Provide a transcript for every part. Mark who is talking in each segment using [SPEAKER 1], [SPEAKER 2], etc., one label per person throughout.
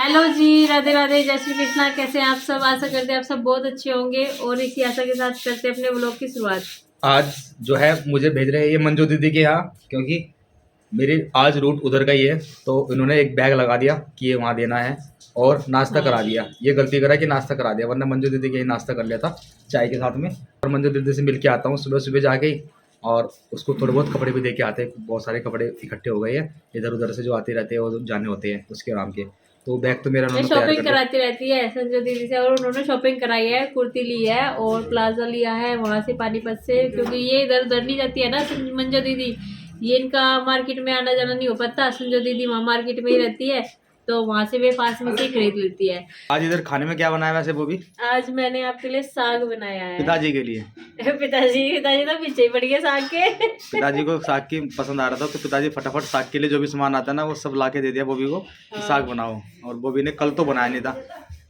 [SPEAKER 1] Hello जी, राधे राधे, जय श्री कृष्णा। कैसे हैं आप सब? आशा करते हैं आप सब बहुत अच्छे होंगे और इसी आशा के साथ करते हैं अपने व्लॉग की शुरुआत।
[SPEAKER 2] आज जो है मुझे भेज रहे हैं ये मंजू दीदी के यहाँ, क्योंकि मेरी आज रूट उधर का ही है, तो इन्होंने एक बैग लगा दिया कि ये वहाँ देना है और नाश्ता करा दिया। ये गलती करा कि नाश्ता करा दिया, वरना मंजू दीदी के ही नाश्ता कर लिया था चाय के साथ में। और मंजू दीदी से मिल के आता हूँ सुबह सुबह जाके ही, और उसको थोड़े बहुत कपड़े भी दे के आते हैं। बहुत सारे कपड़े इकट्ठे हो गए हैं इधर उधर से, जो आते रहते हैं और जाने होते हैं उसके नाम के। तो बैग तो मेरा उन्होंने तैयार कर
[SPEAKER 1] शॉपिंग
[SPEAKER 2] दिया।
[SPEAKER 1] कराती रहती है संजू दीदी से, और उन्होंने शॉपिंग कराई है, कुर्ती ली है और प्लाजो लिया है वहां से पानीपत से, क्योंकि ये इधर उधर नहीं जाती है ना मंजू दीदी। ये इनका मार्केट में आना जाना नहीं हो पाता। संजू दीदी वहाँ मार्केट में ही रहती है, तो वहां से वे पास में से खरीद लेती है।
[SPEAKER 2] आज इधर खाने में क्या बनाया वैसे वो भी?
[SPEAKER 1] आज मैंने आपके लिए साग बनाया है।
[SPEAKER 2] पिताजी के लिए।
[SPEAKER 1] पिताजी तो पीछे ही पड़ गए साग के।
[SPEAKER 2] पिताजी को साग की पसंद आ रहा था, तो पिताजी फटाफट साग के लिए जो भी सामान आता है ना वो सब ला के दे दिया बॉबी को कि साग बनाओ। और बॉबी ने कल तो बनाया नहीं था,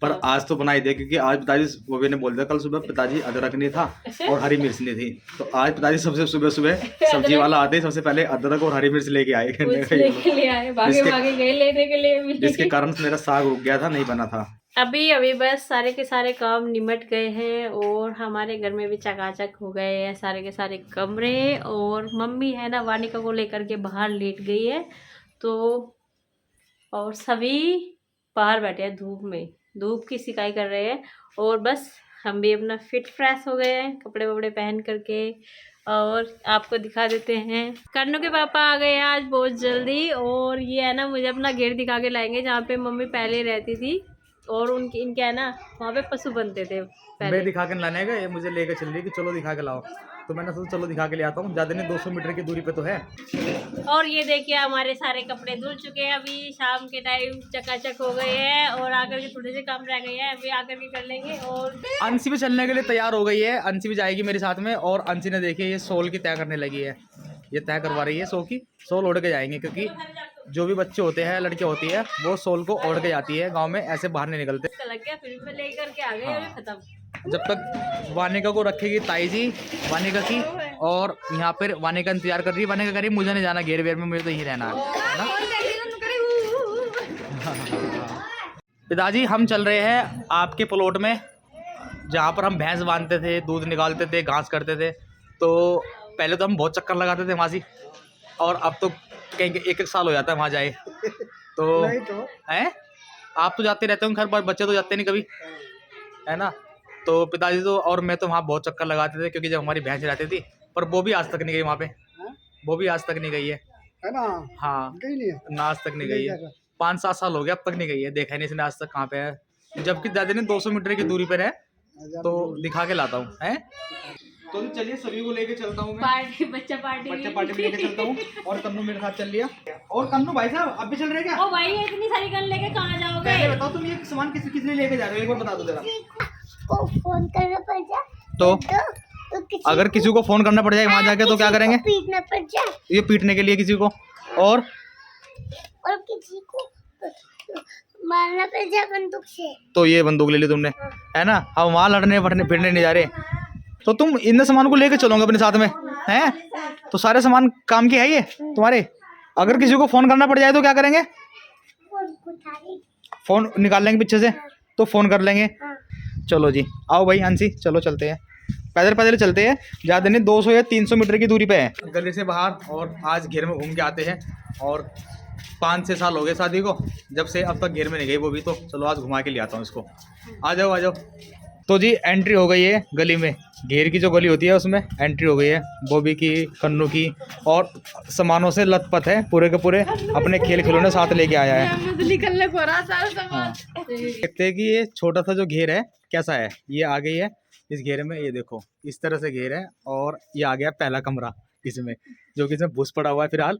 [SPEAKER 2] पर आज तो बना ही दिया, क्योंकि आज पिताजी, बॉबी ने बोल दिया कल सुबह पिताजी अदरक नहीं था और हरी मिर्च नहीं थी, तो आज पिताजी सबसे सुबह सुबह सब्जी वाला आते ही सबसे पहले अदरक और हरी मिर्च लेके आए,
[SPEAKER 1] भागे गए लेने के लिए,
[SPEAKER 2] जिसके कारण मेरा साग रुक गया था, नहीं बना था।
[SPEAKER 1] अभी बस सारे के सारे काम निमट गए हैं और हमारे घर में भी चकाचक हो गए हैं सारे के सारे कमरे। और मम्मी है ना वानिका को लेकर के बाहर लेट गई है, तो और सभी बाहर बैठे हैं धूप में, धूप की सिकाई कर रहे हैं। और बस हम भी अपना फिट फ्रेश हो गए हैं कपड़े वपड़े पहन करके, और आपको दिखा देते हैं। कन्नू के पापा आ गए आज बहुत जल्दी, और ये है ना मुझे अपना घेर दिखा के लाएंगे जहाँ पे मम्मी पहले रहती थी, और उनके इनके है ना वहाँ पे पशु बनते थे पहले।
[SPEAKER 2] मैं दिखा के लाने का, ये मुझे लेकर चल रही कि चलो दिखा के लाओ, तो मैंने सोचा चलो दिखा के ले आता हूँ, ज़्यादा नहीं 200 मीटर की दूरी पे तो है।
[SPEAKER 1] और ये देखिए हमारे सारे कपड़े धुल चुके हैं, अभी शाम के टाइम चकाचक हो गए हैं, और आकर के थोड़े से काम रह गए हैं, अभी आकर के कर लेंगे। और
[SPEAKER 2] अंशी भी चलने के लिए तैयार हो गई है, अंशी भी जाएगी मेरे साथ में। और अंशी ने देखिए ये सोल की तय करने लगी है, ये तय करवा रही है सो की, सोल ओढ़ के जाएंगे, क्योंकि जो भी बच्चे होते हैं, लड़के होती है, वो सोल को ओढ़ के जाती है, गांव में ऐसे बाहर नहीं निकलते।
[SPEAKER 1] लग गया फिर मैं लेकर के आ गए।
[SPEAKER 2] हाँ।
[SPEAKER 1] खत्म।
[SPEAKER 2] जब तक वानिका को रखेगी ताई जी, वानिका की, और यहाँ पर वानिका इंतजार कर रही है, वानिका करी मुझे नहीं जाना घेर वेर में, मुझे तो यहीं रहना है ना। पिताजी हम चल रहे हैं आपके प्लॉट में, जहाँ पर हम भैंस बांधते थे, दूध निकालते थे, घास करते थे। तो पहले तो हम बहुत चक्कर लगाते थे वहाँ से, और अब तो कहीं एक साल हो जाता है वहाँ जाए। तो हैं आप तो जाते रहते हो घर पर, बच्चे तो जाते नहीं कभी, है ना। तो पिताजी तो और मैं तो वहाँ बहुत चक्कर लगाते थे, क्योंकि जब हमारी भैंस रहती थी, पर वो भी आज तक नहीं गई वहाँ पे, वो भी आज तक नहीं गई है
[SPEAKER 3] ना।
[SPEAKER 2] हाँ, ना आज तक नहीं गई है। 5-7 साल हो गया, अब तक नहीं गई है, देखा नहीं इसने आज तक कहाँ पे है। जबकि ज़्यादा नहीं 200 मीटर की दूरी पर है, तो दिखा के लाता हूँ हैं। तो चलिए सभी को लेके चलता हूँ मैं, बच्चा पार्टी में लेके चलता हूँ। और कन्नू मेरे साथ चल लिया। और कन्नू भाई साहब अब भी चल रहे हैं क्या?
[SPEAKER 1] ओ भाई इतनी सारी गन लेके कहाँ जाओगे?
[SPEAKER 2] पहले बताओ तुम ये सामान किसने लेके जा रहे हो, एक बार बता दो जरा।
[SPEAKER 3] को फोन करना पड़ जाए
[SPEAKER 2] तो अगर किसी को फोन करना पड़ जाए वहाँ जाके, तो क्या करेंगे?
[SPEAKER 3] पीटना पड़ जाए,
[SPEAKER 2] ये पीटने के लिए किसी को, और
[SPEAKER 3] किसी को मारना पड़ जाए बंदूक से,
[SPEAKER 2] तो ये बंदूक ले ली तुमने, है ना। अब वहाँ लड़ने फिरने नहीं जा रहे, तो तुम इन सामान को लेके चलोगे अपने साथ में, हैं? तो सारे सामान काम के है ये तुम्हारे। अगर किसी को फोन करना पड़ जाए तो क्या करेंगे? फोन निकाल लेंगे पीछे से, तो फोन कर लेंगे। चलो जी आओ भाई अंशी, चलो चलते हैं, पैदल पैदल चलते हैं, ज़्यादा नहीं 200 या 300 मीटर की दूरी पे है गली से बाहर। और आज घेर में घूम के आते हैं, और 5-6 साल हो गए शादी को, जब से अब तक घेर में नहीं गई वो भी, तो चलो आज घुमा के ले आता हूँ इसको। आ जाओ आ जाओ। तो जी एंट्री हो गई है गली में, घेर की जो गली होती है उसमें एंट्री हो गई है बॉबी की, कन्नू की, और सामानों से लथपथ है पूरे के पूरे, अपने खेल खिलौने साथ लेके आया है।
[SPEAKER 1] निकलने को रहा सारा सामान।
[SPEAKER 2] देखते हैं कि ये छोटा सा जो घेर है कैसा है। ये आ गई है इस घेर में, ये देखो इस तरह से घेर है, और ये आ गया पहला कमरा इसमें, जो कि इसमें भूस पड़ा हुआ है फिलहाल।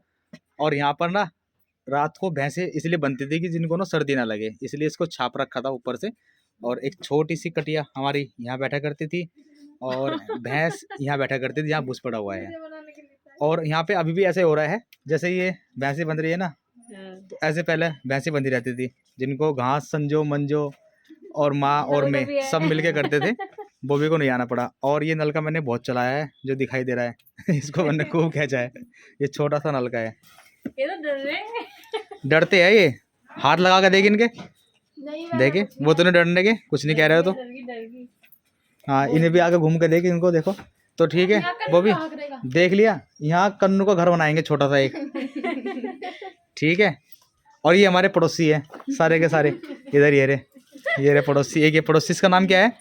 [SPEAKER 2] और यहाँ पर ना रात को भैंसें इसलिए बनती थी कि जिनको ना सर्दी ना लगे, इसलिए इसको छाप रखा था ऊपर से। और एक छोटी सी कटिया हमारी यहाँ बैठा करती थी, और भैंस यहाँ बैठा करती थी, यहाँ भूस पड़ा हुआ है। और यहाँ पे अभी भी ऐसे हो रहा है, जैसे ये भैंसें बंध रही है ना, तो ऐसे पहले भैंसें बंधी रहती थी, जिनको घास संजो मंजो और माँ और मैं सब मिलके करते थे। बॉबी को नहीं आना पड़ा। और ये नलका मैंने बहुत चलाया है, जो दिखाई दे रहा है इसको मैंने खूब खींचा है। ये छोटा सा नलका है,
[SPEAKER 1] ये तो डर रहे हैं।
[SPEAKER 2] डरते हैं ये, हाथ लगा के देख इनके, देखे वो तो नहीं डरने के, कुछ नहीं कह रहे हो तो।
[SPEAKER 1] डर गई।
[SPEAKER 2] हाँ इन्हें भी आगे घूम के देखे इनको, देखो तो ठीक है। वो भी देख लिया, यहाँ कन्नू का घर बनाएंगे छोटा सा एक, ठीक है। और ये हमारे पड़ोसी है सारे के सारे, इधर ये रे पड़ोसी। एक ये पड़ोसी, इसका नाम क्या है?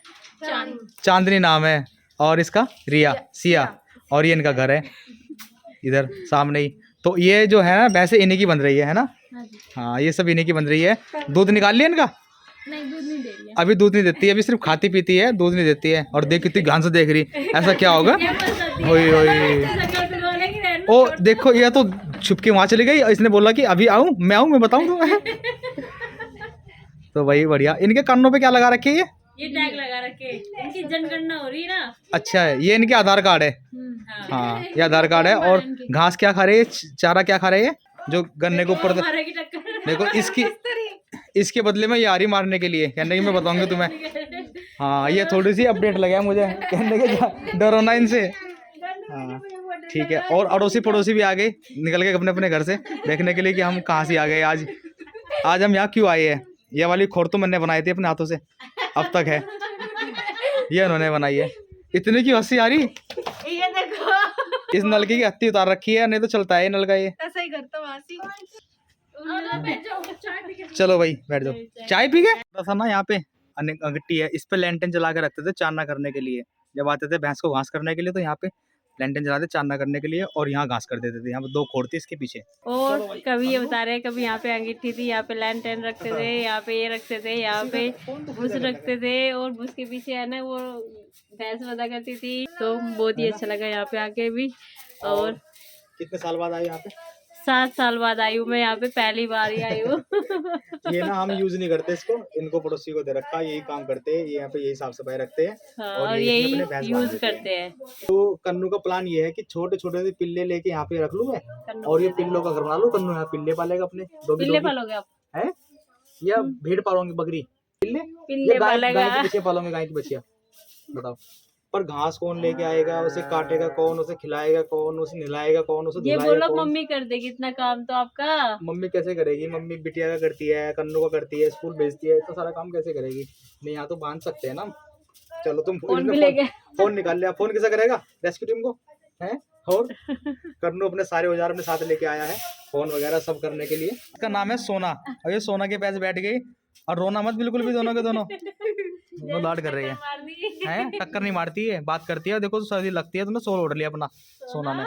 [SPEAKER 2] चांदनी नाम है, और इसका रिया, सिया। और ये इनका घर है इधर सामने ही। तो ये जो है ना भैंसे इन्हीं की बन रही है ना? हाँ ये सब इन्हीं की बन रही है। दूध निकाल लिया इनका?
[SPEAKER 1] नहीं, दूध नहीं दे रही है।
[SPEAKER 2] अभी दूध नहीं देती है, अभी सिर्फ खाती पीती है, दूध नहीं देती है। और देख कितनी ध्यान से देख रही, ऐसा क्या होगा? ओए ओए ओ देखो, ये तो छुप के वहां चली गई। इसने बोला कि अभी आऊं, मैं बताऊं तुम्हें। तो वही बढ़िया। इनके कानों पे क्या लगा रखे है?
[SPEAKER 1] ये टैग लगा रखे, इनकी जनगणना हो रही है ना।
[SPEAKER 2] अच्छा है, ये इनके आधार कार्ड है। हाँ ये आधार कार्ड है। और घास क्या खा रहे है, चारा क्या खा रहे है? जो गन्ने के ऊपर देखो, इसके बदले में ये आ रही मारने के लिए, कहने की मैं बताऊंगी तुम्हें। हाँ ये थोड़ी सी अपडेट लगा मुझे, कहने के डरो ना इनसे। हाँ ठीक है। और अड़ोसी पड़ोसी भी आ गए निकल के अपने अपने घर से, देखने के लिए कि हम कहाँ से आ गए आज हम यहाँ क्यों आए हैं। ये वाली खोर तो मैंने बनाई थी अपने हाथों से, अब तक है ये उन्होंने बनाई है। इतनी की हंसी आ रही,
[SPEAKER 1] ये देखो
[SPEAKER 2] इस नलके की हत्ती उतार रखी है, नहीं तो चलता है नल का ये।
[SPEAKER 1] ऐसा ही करता हूँ आसी।
[SPEAKER 2] चलो भाई बैठ जाओ, चाय पी गए। थोड़ा सा ना यहाँ पे अंगट्टी है, इस पे लैंटन जला के रखते थे चांदना करने के लिए। जब आते थे भैंस को घास करने के लिए तो यहाँ पे लैंटन जलाते चांदना करने के लिए, और यहाँ घास कर देते थे। यहाँ पे 2 खोर थी इसके पीछे।
[SPEAKER 1] और कभी ये बता रहे हैं, कभी यहाँ पे अंगीठी थी, यहाँ पे लैंटन रखते थे, यहाँ पे ये रखते थे, यहाँ पे भूस रखते थे। और भूस के पीछे है ना वो भैंस बंधा करती थी। तो बहुत ही अच्छा लगा यहाँ पे आके भी। और
[SPEAKER 2] कितने साल बाद आए यहाँ पे?
[SPEAKER 1] 7 साल बाद आई हूँ मैं यहाँ पे, पहली बार ही आई हूँ।
[SPEAKER 2] ये ना हम यूज नहीं करते इसको, इनको पड़ोसी को दे रखा, यही काम करते हैं। ये यहाँ पे यही साफ सफाई रखते हैं।
[SPEAKER 1] हाँ,
[SPEAKER 2] और
[SPEAKER 1] यही
[SPEAKER 2] अपने भैंस बांध
[SPEAKER 1] यूज
[SPEAKER 2] देते हैं।
[SPEAKER 1] करते हैं।
[SPEAKER 2] तो कन्नू का प्लान ये है कि छोटे छोटे से पिल्ले लेके यहाँ पे रख लूँ मैं, और ये पिल्लों का घर बना लूँ। कन्नू यहाँ पिल्ले पालेगा अपने,
[SPEAKER 1] पिल्ले पालोगे आप?
[SPEAKER 2] है या भेड़ पालोगे, बकरी?
[SPEAKER 1] पिल्ले पालेगा।
[SPEAKER 2] गाय के बच्चे पालोगे, गाय की बच्चियां, बताओ। पर घास कौन लेके आएगा, उसे काटेगा कौन, उसे खिलाएगा कौन, उसे नहलाएगा कौन, उसे
[SPEAKER 1] ये
[SPEAKER 2] धुलाएगा
[SPEAKER 1] बोलो
[SPEAKER 2] कौन?
[SPEAKER 1] मम्मी कर देगी इतना काम तो आपका।
[SPEAKER 2] मम्मी कैसे करेगी? मम्मी बिटिया का करती है, कन्नू का करती है, स्कूल भेजती है, इतना सारा काम कैसे करेगी? नहीं यहाँ तो बांध सकते हैं ना। चलो तुम फोन निकाल लिया, फोन किसा करेगा? रेस्क्यू टीम को है। और कन्नू अपने सारे औजार अपने साथ लेके आया है, फोन वगैरह सब करने के लिए। इसका नाम है सोना। और ये सोना के पास बैठ गई, और रोना मत बिल्कुल भी, दोनों के दोनों लाड कर रही है, टक्कर नहीं मारती है, बात करती है। देखो तो सर्दी लगती है, तुमने सोल ओढ़ लिया अपना सोना ने।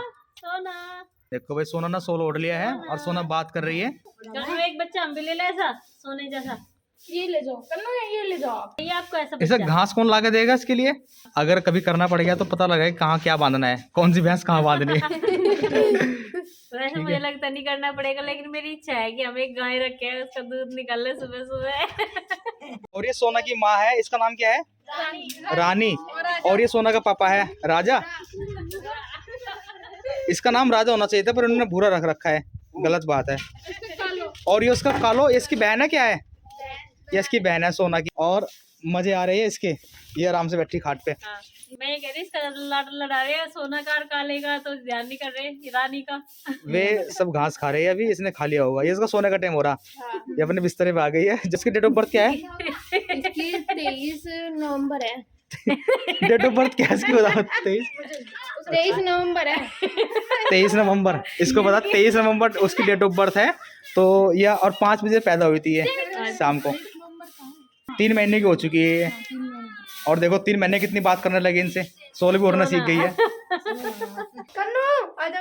[SPEAKER 2] देखो भाई सोना ने सोल ओढ़ लिया है, और सोना बात कर रही है।
[SPEAKER 1] एक बच्चा हम भी ले ले ऐसा सोने जैसा, ये ले जाओ कन्नू, ये ले जाओ। ये आपको ऐसा
[SPEAKER 2] इसे घास कौन ला के देगा इसके लिए? अगर कभी करना पड़ गया तो पता लगे कहाँ क्या बांधना है, कौन सी भैंस कहाँ बांधनी है।
[SPEAKER 1] वैसे मुझे लगता नहीं करना पड़ेगा, लेकिन मेरी इच्छा है कि हम एक गाय रखे हैं, उसका दूध निकाल ले सुबह सुबह।
[SPEAKER 2] और ये सोना की माँ है, इसका नाम क्या है? रानी। और ये सोना का पापा है राजा। इसका नाम राजा होना चाहिए था, पर उन्होंने भूरा रख रखा है, गलत बात है। और ये उसका कालो, इसकी बहन है, क्या है ये? इसकी बहन है सोना की। और मजे आ रहे हैं इसके, ये आराम से बैठी खाट पे।
[SPEAKER 1] हाँ, मैं ये कह रही इसका लाड लड़ा रहे हैं, सोना कार काले का तो ध्यान नहीं कर रहे, रानी का।
[SPEAKER 2] वे सब घास खा रहे हैं, अभी इसने खा लिया होगा। ये इसका सोने का टाइम हो रहा। ये अपने बिस्तरे पे आ गई है। जिसकी डेट ऑफ बर्थ क्या है?
[SPEAKER 3] इसकी 23 नवंबर है।
[SPEAKER 2] डेट ऑफ बर्थ क्या है इसकी? बता।
[SPEAKER 3] 23 नवंबर है।
[SPEAKER 2] 23 नवंबर इसको पता, 23 नवंबर उसकी डेट ऑफ बर्थ है। तो यह और 5 बजे पैदा हुई थी ये शाम को। 3 महीने की हो चुकी है ये। और देखो 3 महीने कितनी बात करने लगी इनसे, सोल भी उड़ना सीख गई है।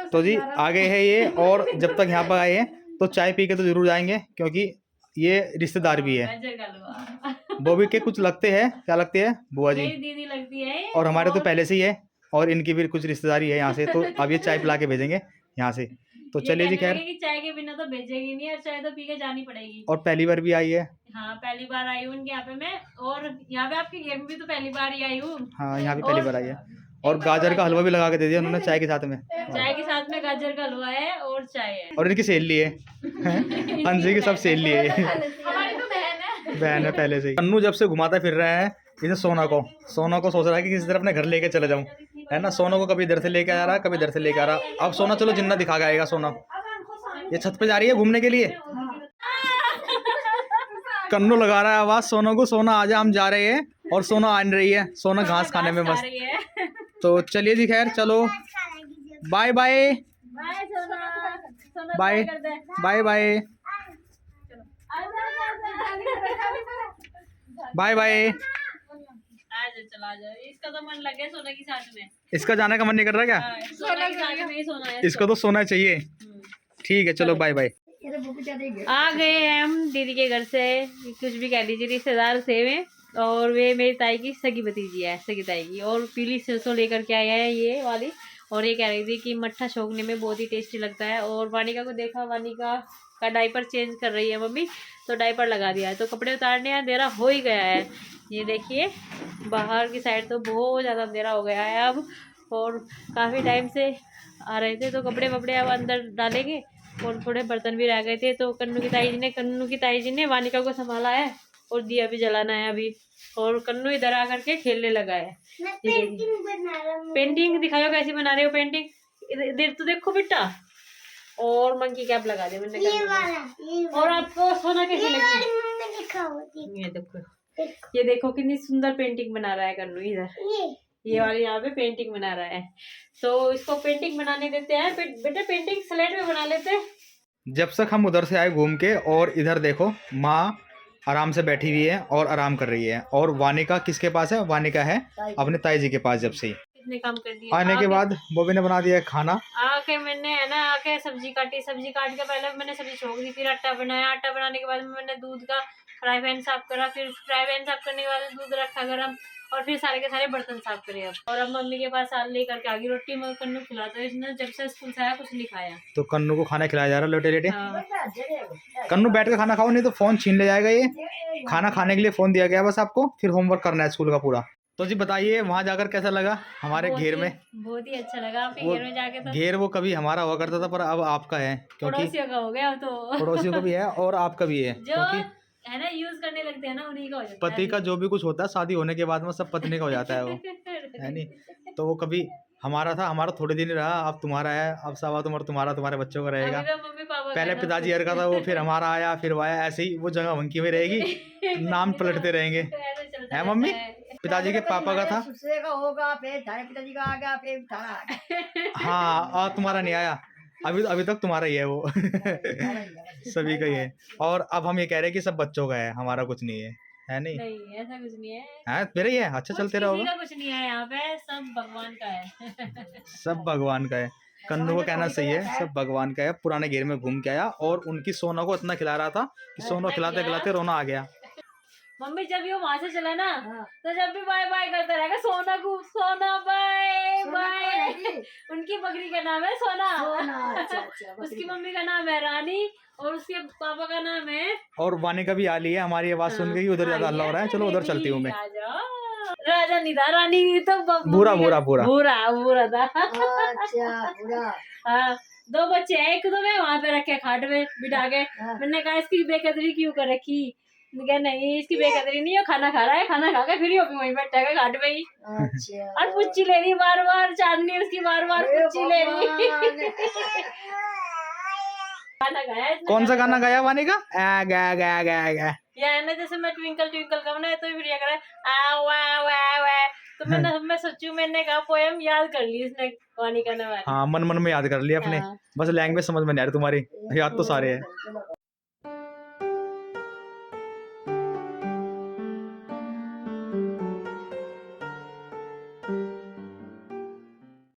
[SPEAKER 2] तो जी आ गए हैं ये, और जब तक यहाँ पर आए हैं तो चाय पी के तो जरूर जाएंगे, क्योंकि ये रिश्तेदार भी है। बॉबी के कुछ लगते हैं, क्या लगते हैं? बुआ जी,
[SPEAKER 1] दीदी लगती है।
[SPEAKER 2] और हमारे तो पहले से ही है, और इनकी भी कुछ रिश्तेदारी है यहाँ से। तो अब ये चाय पिला के भेजेंगे यहाँ से। तो चलिए जी, खैर
[SPEAKER 1] चाय के बिना तो भेजेगी नहीं, और चाय तो पी के जानी पड़ेगी।
[SPEAKER 2] और पहली बार भी आई है।
[SPEAKER 1] हाँ पहली बार आई हूँ इनके यहाँ पे मैं, और यहाँ पे आपके गेम भी तो पहली बार ही आई हूँ।
[SPEAKER 2] हाँ यहाँ भी पहली बार आई है। और गाजर का हलवा भी लगा के दे दिया उन्होंने चाय के साथ में।
[SPEAKER 1] चाय के साथ में गाजर का हलवा है और चाय है।
[SPEAKER 2] और इनकी सहेली है, अंजी की सब सहेली है।
[SPEAKER 1] हमारी तो
[SPEAKER 2] बहन है पहले से ही। कन्नू जब से घुमाता फिर रहा है इसे सोना को सोच रहा है कि किसी तरह अपने घर लेके चले जाऊं, है ना। सोना को कभी इधर से लेके आ रहा, कभी इधर से लेके आ रहा। अब सोना चलो जिन्ना दिखा के आएगा सोना। ये छत पे जा रही है घूमने के लिए। कन्नू लगा रहा है आवाज सोना को, सोना आजा हम जा रहे हैं, और सोना आन रही है, सोना घास खाने में
[SPEAKER 1] खा
[SPEAKER 2] मस्त।
[SPEAKER 1] रही है।
[SPEAKER 2] तो चलिए जी, खैर चलो, बाय बाय
[SPEAKER 1] बाय सोना, सोना
[SPEAKER 2] बाय
[SPEAKER 1] कर दे।
[SPEAKER 2] Bye bye bye bye.
[SPEAKER 1] आजा चला जा, इसका तो मन लग गया सोना की साथ में।
[SPEAKER 2] इसका जाने का मन नहीं कर रहा क्या?
[SPEAKER 1] हाँ, सोना की साथ में ही सोना है
[SPEAKER 2] इसको तो सोना चाहिए। ठीक है चलो बाय बाय।
[SPEAKER 1] आ गए हैं हम दीदी के घर से, कुछ भी कह लीजिए, रिश्तेदार से में, और वे मेरी ताई की सगी भतीजी है, सगी ताई की, और पीली सरसों लेकर के आया है ये वाली, और ये कह रही थी कि मट्ठा छोंकने में बहुत ही टेस्टी लगता है। और वानिका को देखा, वानिका का डायपर चेंज कर रही है मम्मी, तो डायपर लगा दिया है, तो कपड़े उतारने अंधेरा हो ही गया है। ये देखिए बाहर की साइड तो बहुत ज़्यादा अंधेरा हो गया है अब, और काफ़ी टाइम से आ रहे थे, तो कपड़े वपड़े अब अंदर डालेंगे, और थोड़े बर्तन भी रह गए थे, तो कन्नू की ताई जी ने वानिका को संभाला है, और दिया भी जलाना है अभी, और कन्नू इधर आकर के खेलने लगा है। पेंटिंग दिखाओ कैसी बना रहे हो पेंटिंग, इधर तो देखो बेटा, और मंकी कैप लगा दे मैंने कहा। और आपको सोना कैसी लगी? ये देखो कितनी सुंदर पेंटिंग बना रहा है कन्नू, इधर ये वाली यहाँ पे पेंटिंग बना रहा है, तो इसको पेंटिंग बनाने देते हैं। बेटा पेंटिंग स्लेट में बना लेते हैं।
[SPEAKER 2] जब तक हम उधर से आए घूम के, और इधर देखो माँ आराम से बैठी हुई है और आराम कर रही है, और वानिका किसके पास है? वानिका है अपने ताई जी के पास। जब से
[SPEAKER 1] कितने काम कर दिए।
[SPEAKER 2] आने के बाद बॉबी ने बना दिया है खाना।
[SPEAKER 1] आके मैंने है ना, आके सब्जी काटी, सब्जी काट के पहले मैंने सब्जी छोड़ दी, फिर आटा बनाया, आटा बनाने के बाद मैंने दूध का फ्राई पैन साफ करा, फिर फ्राई पैन साफ करने के बाद दूध रखा गरम, और फिर सारे के सारे बर्तन साफ करे अब। और अब मम्मी के पास आल लेकर के आगे रोटी मगर कन्नू खिलाता है, इसने जब से स्कूल से आया कुछ नहीं खाया।
[SPEAKER 2] तो कन्नू को खाना खिलाया जा रहा है लेटे लेटे।
[SPEAKER 1] हाँ।
[SPEAKER 2] कन्नू बैठ के खाना खाओ, नहीं तो फोन छीन ले जाएगा ये। खाना खाने के लिए फोन दिया गया बस आपको, फिर होमवर्क करना है स्कूल का पूरा। तो जी बताइए वहाँ जाकर कैसा लगा हमारे घेर में?
[SPEAKER 1] बहुत ही अच्छा लगा आपके घेर में जाके। तो
[SPEAKER 2] घेर वो कभी हमारा हुआ करता था, पर अब आपका है, क्योंकि
[SPEAKER 1] पड़ोसियों का हो गया अब तो।
[SPEAKER 2] पड़ोसियों का भी है और आपका भी है,
[SPEAKER 1] जो
[SPEAKER 2] क्योंकि
[SPEAKER 1] है ना यूज करने लगते हैं ना, उन्हीं का हो जाता है।
[SPEAKER 2] पति का जो भी कुछ होता है शादी होने के बाद में सब पत्नी का हो जाता है वो, है नहीं? तो वो कभी हमारा था, हमारा थोड़े दिन रहा, अब तुम्हारा है, अब सावा उम्र तुम्हारा, तुम्हारे बच्चों का रहेगा।
[SPEAKER 1] अभी तो मम्मी पापा
[SPEAKER 2] पहले
[SPEAKER 1] का
[SPEAKER 2] पिताजी हर का था वो, फिर हमारा आया, फिर वो आया, ऐसे ही वो जगह वंकी में रहेगी, नाम पलटते रहेंगे।
[SPEAKER 1] तो ऐसे चलता
[SPEAKER 2] है
[SPEAKER 1] रहता
[SPEAKER 2] मम्मी?
[SPEAKER 1] है।
[SPEAKER 2] पिताजी के पापा का था,
[SPEAKER 4] दूसरे का होगा, फिर थारे पिताजी का आ गया, फिर थारा आ गया।
[SPEAKER 2] हाँ, और तुम्हारा नहीं आया, अभी तक तुम्हारा ही है वो। सभी का ही है। और अब हम ये कह रहे हैं कि सब बच्चों का है, हमारा कुछ नहीं है नहीं?
[SPEAKER 1] नहीं ऐसा कुछ नहीं है,
[SPEAKER 2] है मेरा ही है। अच्छा
[SPEAKER 1] कुछ
[SPEAKER 2] चलते रहोगे।
[SPEAKER 1] किसी का कुछ नहीं है यहाँ पे, सब भगवान का है।
[SPEAKER 2] सब भगवान का है। कन्नू को कहना सही है, सब भगवान का है। पुराने घेर में घूम के आया, और उनकी सोना को इतना खिला रहा था कि सोना खिलाते खिलाते रोना आ गया।
[SPEAKER 1] मम्मी जब भी वो वहां से चला ना, तो जब भी बाय बाय करता रहेगा सोना को, सोना बाय बाय। उनकी बकरी का नाम है सोना, उसकी मम्मी का नाम है रानी, और उसके पापा का नाम है।
[SPEAKER 2] और वानी का भी हाल ही है, हमारी आवाज सुन के ही उधर ज्यादा हल्ला हो रहा है। चलो उधर चलती हूँ मैं।
[SPEAKER 1] राजा नहीं था, रानी तो
[SPEAKER 2] बुरा बुरा बुरा
[SPEAKER 1] बुरा था।
[SPEAKER 4] अच्छा बुरा।
[SPEAKER 1] हाँ, 2 बच्चे हैं, एक तो मैं वहाँ पे रखे खाट में बिठा के, मैंने कहा इसकी बेकदरी क्यों कर रखी? क्या नहीं, इसकी बेकदरी नहीं है, खाना खा रहा है, खाना खा के फिर ही वहीं बैठा है घाट पे ही।
[SPEAKER 4] अच्छा।
[SPEAKER 1] और पुच्ची ले रही बार बार, चांदनी उसकी बार बार पुच्ची ले रही। खाना खाया इसने।
[SPEAKER 2] कौन सा गाना गाया वानी का? गा गा गा गा।
[SPEAKER 1] या है ना, जैसे मैं ट्विंकल ट्विंकल का बनाया तो फिर ये करे आ वा वा वा, तो मैं सोचू, मैंने कहा पोएम याद कर ली इसने, वानी का नाम।
[SPEAKER 2] हाँ, मन मन में याद कर लिया अपने।
[SPEAKER 1] हाँ।
[SPEAKER 2] बस लैंग्वेज समझ में नहीं आ रही तुम्हारी, याद तो सारे है।